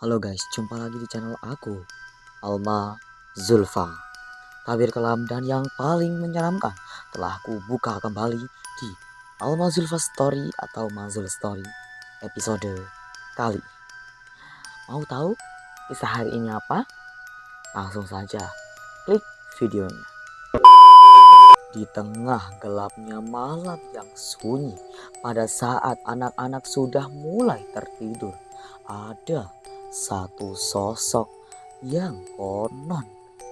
Halo guys, jumpa lagi di channel aku, Alma Zulfa. Tabir kelam dan yang paling menyeramkan telah aku buka kembali di Alma Zulfa Story atau Mazul Story episode kali. Mau tahu kisah hari ini apa? Langsung saja klik videonya. Di tengah gelapnya malam yang sunyi, pada saat anak-anak sudah mulai tertidur, ada satu sosok yang konon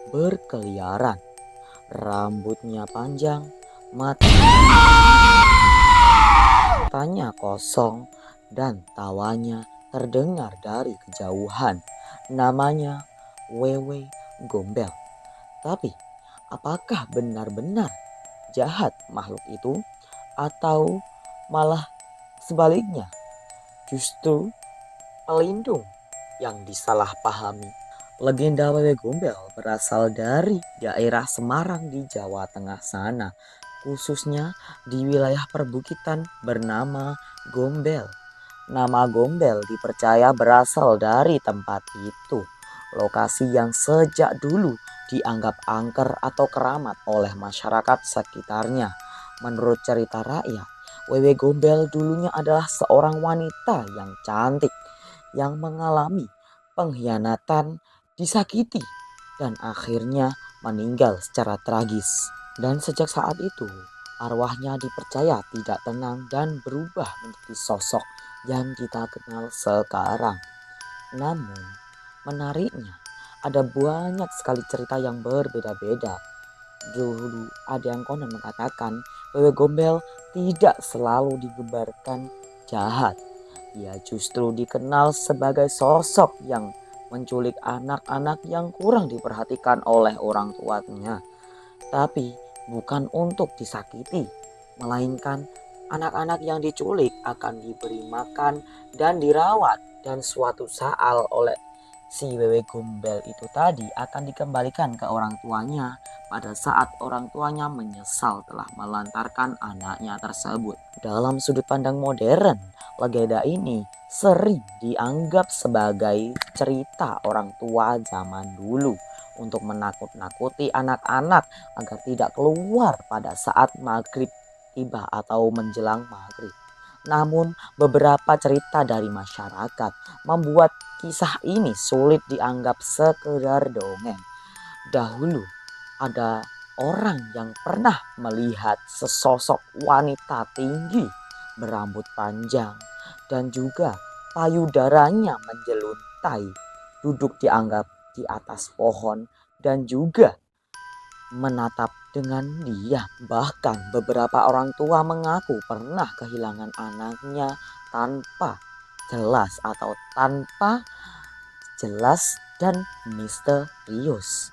berkeliaran. Rambutnya panjang, matanya kosong, dan tawanya terdengar dari kejauhan. Namanya Wewe Gombel. Tapi apakah benar-benar jahat makhluk itu, atau malah sebaliknya justru pelindung yang disalahpahami? Legenda Wewe Gombel berasal dari daerah Semarang di Jawa Tengah sana, khususnya di wilayah perbukitan bernama Gombel. Nama Gombel dipercaya berasal dari tempat itu, lokasi yang sejak dulu dianggap angker atau keramat oleh masyarakat sekitarnya. Menurut cerita rakyat, Wewe Gombel dulunya adalah seorang wanita yang cantik yang mengalami pengkhianatan, disakiti, dan akhirnya meninggal secara tragis. Dan sejak saat itu, arwahnya dipercaya tidak tenang dan berubah menjadi sosok yang kita kenal sekarang. Namun, menariknya, ada banyak sekali cerita yang berbeda-beda. Dulu ada yang konon mengatakan Wewe Gombel tidak selalu digambarkan jahat. Ia justru dikenal sebagai sosok yang menculik anak-anak yang kurang diperhatikan oleh orang tuanya. Tapi bukan untuk disakiti, melainkan anak-anak yang diculik akan diberi makan dan dirawat, dan suatu saat oleh si Wewe Gombel itu tadi akan dikembalikan ke orang tuanya pada saat orang tuanya menyesal telah melantarkan anaknya tersebut. Dalam sudut pandang modern, legenda ini sering dianggap sebagai cerita orang tua zaman dulu untuk menakut-nakuti anak-anak agar tidak keluar pada saat maghrib tiba atau menjelang maghrib. Namun beberapa cerita dari masyarakat membuat kisah ini sulit dianggap sekedar dongeng. Dahulu ada orang yang pernah melihat sesosok wanita tinggi berambut panjang dan juga payudaranya menjeluntai, duduk dianggap di atas pohon dan juga menatap dengan diam. Bahkan beberapa orang tua mengaku pernah kehilangan anaknya tanpa jelas atau tanpa jelas dan misterius.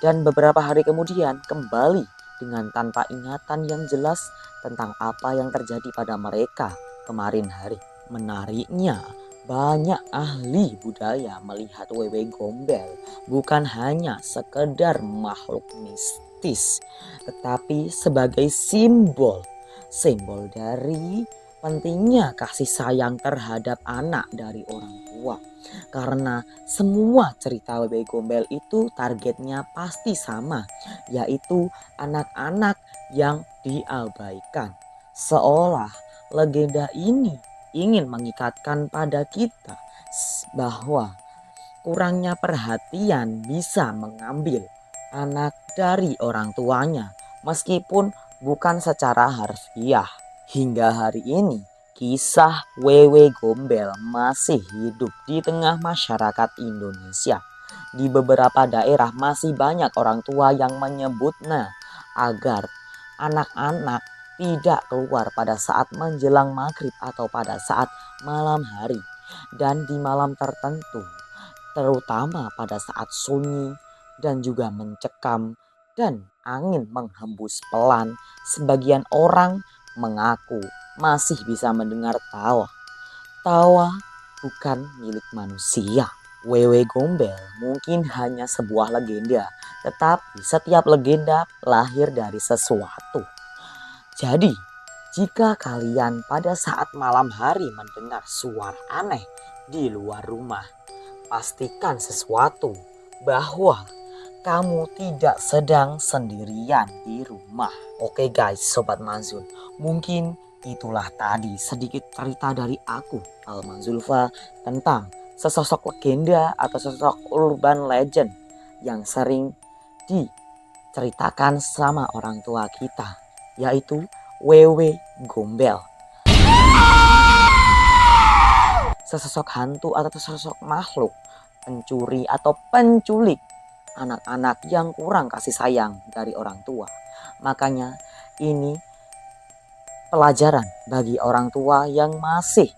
Dan beberapa hari kemudian kembali dengan tanpa ingatan yang jelas tentang apa yang terjadi pada mereka kemarin hari. Menariknya, banyak ahli budaya melihat Wewe Gombel bukan hanya sekedar makhluk mistis, tetapi sebagai simbol dari pentingnya kasih sayang terhadap anak dari orang tua. Karena semua cerita Wewe Gombel itu targetnya pasti sama, yaitu anak-anak yang diabaikan. Seolah legenda ini ingin mengikatkan pada kita bahwa kurangnya perhatian bisa mengambil anak dari orang tuanya, meskipun bukan secara harfiah. Hingga hari ini, kisah Wewe Gombel masih hidup di tengah masyarakat Indonesia. Di beberapa daerah masih banyak orang tua yang menyebutnya agar anak-anak tidak keluar pada saat menjelang maghrib atau pada saat malam hari. Dan di malam tertentu, terutama pada saat sunyi dan juga mencekam dan angin menghembus pelan, sebagian orang mengaku masih bisa mendengar tawa. Tawa bukan milik manusia. Wewe Gombel mungkin hanya sebuah legenda, tetapi setiap legenda lahir dari sesuatu. Jadi, jika kalian pada saat malam hari mendengar suara aneh di luar rumah, pastikan sesuatu bahwa kamu tidak sedang sendirian di rumah. Oke guys, Sobat Manzul, mungkin itulah tadi sedikit cerita dari aku, Alman Zulfa, tentang sesosok legenda atau sosok urban legend yang sering diceritakan sama orang tua kita, yaitu Wewe Gombel. Sesosok hantu atau sesosok makhluk pencuri atau penculik anak-anak yang kurang kasih sayang dari orang tua. Makanya ini pelajaran bagi orang tua yang masih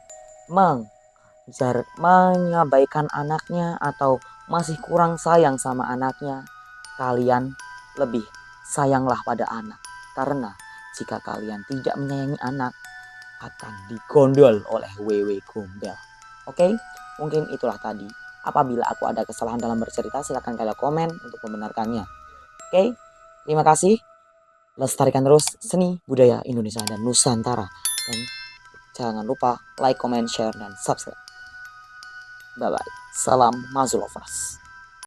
mengabaikan anaknya atau masih kurang sayang sama anaknya. Kalian lebih sayanglah pada anak, karena jika kalian tidak menyayangi anak akan digondol oleh Wewe Gombel. Oke, mungkin itulah tadi. Apabila aku ada kesalahan dalam bercerita, silahkan kalian komen untuk membenarkannya. Oke, terima kasih. Lestarikan terus seni budaya Indonesia dan Nusantara. Dan jangan lupa like, comment, share, dan subscribe. Bye-bye. Salam Mazulovers.